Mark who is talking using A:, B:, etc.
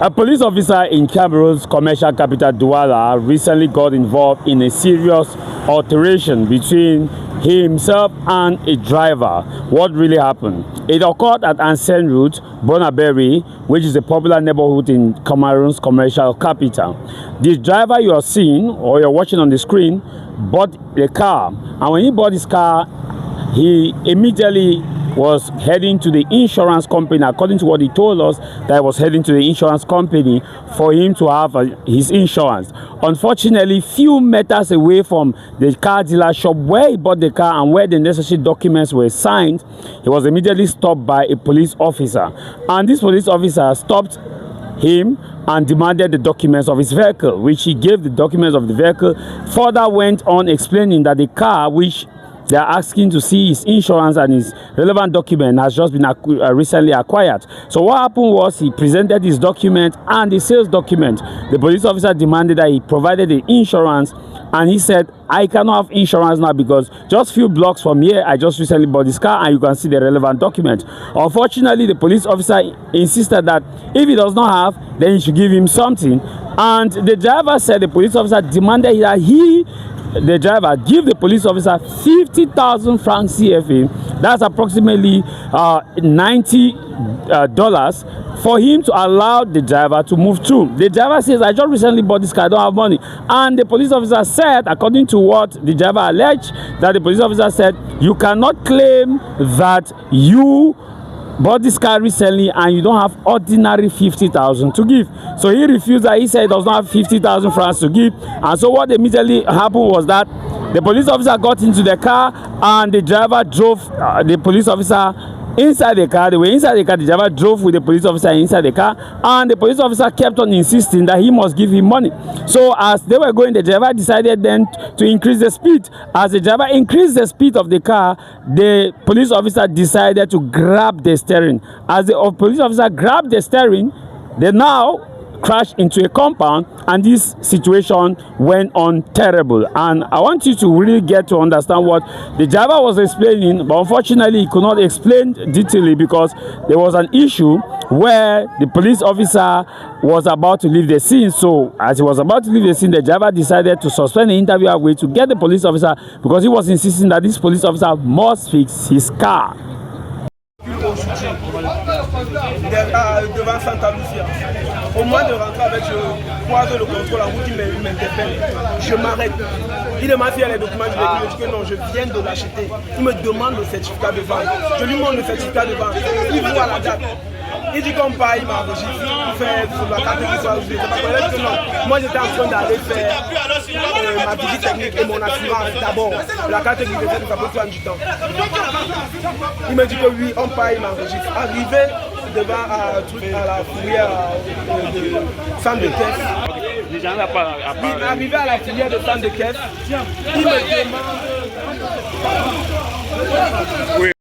A: A police officer in Cameroon's commercial capital Douala recently got involved in a serious altercation between himself and a driver. What really happened? It occurred at Ancien Route, Bonaberi, which is a popular neighborhood in Cameroon's commercial capital. The driver you are seeing or you're watching on the screen bought a car, and when he bought his car, he immediately was heading to the insurance company. According to what he told us, that he was heading to the insurance company for him to have his insurance. Unfortunately, few meters away from the car dealer shop where he bought the car and where the necessary documents were signed, he was immediately stopped by a police officer, and this police officer stopped him and demanded the documents of his vehicle, which he gave the documents of the vehicle. Further went on explaining that the car which they are asking to see his insurance and his relevant document has just been recently acquired. So what happened was he presented his document and the sales document. The police officer demanded that he provided the insurance, and he said, I cannot have insurance now because just few blocks from here, I just recently bought this car and you can see the relevant document. Unfortunately, the police officer insisted that if he does not have, then he should give him something. And the driver said the police officer demanded that the driver give the police officer 50,000 francs CFA, that's approximately $90, for him to allow the driver to move through. The driver says, I just recently bought this car, I don't have money. And the police officer said, according to what the driver alleged, that the police officer said, you cannot claim that you bought this car recently and you don't have ordinary 50,000 to give. So he refused that. He said he does not have 50,000 francs to give. And so what immediately happened was that the police officer got into the car and the driver drove the police officer inside the car. They were inside the car. The driver drove with the police officer inside the car, and the police officer kept on insisting that he must give him money. So as they were going, the driver decided then to increase the speed. As the driver increased the speed of the car, the police officer decided to grab the steering. As the police officer grabbed the steering, they now crashed into a compound, and this situation went on terrible. And I want you to really get to understand what the driver was explaining, but unfortunately he could not explain detailedly because there was an issue where the police officer was about to leave the scene. So as he was about to leave the scene, the driver decided to suspend the interview halfway to get the police officer, because he was insisting that this police officer must fix his car.
B: Devant Santa Lucia. Au moins de rentrer avec, je croise le contrôle en route, il m'interpelle. Je m'arrête. Il m'a fait les documents du véhicule. Je dis que non, je viens de l'acheter. Il me demande le certificat de vente. Je lui montre le certificat de vente. Il voit la date. Il dit comme pas, il m'a enregistré pour faire sur la carte de l'histoire. Moi j'étais en train d'aller faire ma visite technique et mon assurance d'abord. La carte de l'histoire, ça peut prendre du temps. Il me dit que oui, on paye, il m'enregistre. Arrivé devant à la fourrière de centre de caisse. Arrivé à la filière de centre de caisse, il me demande.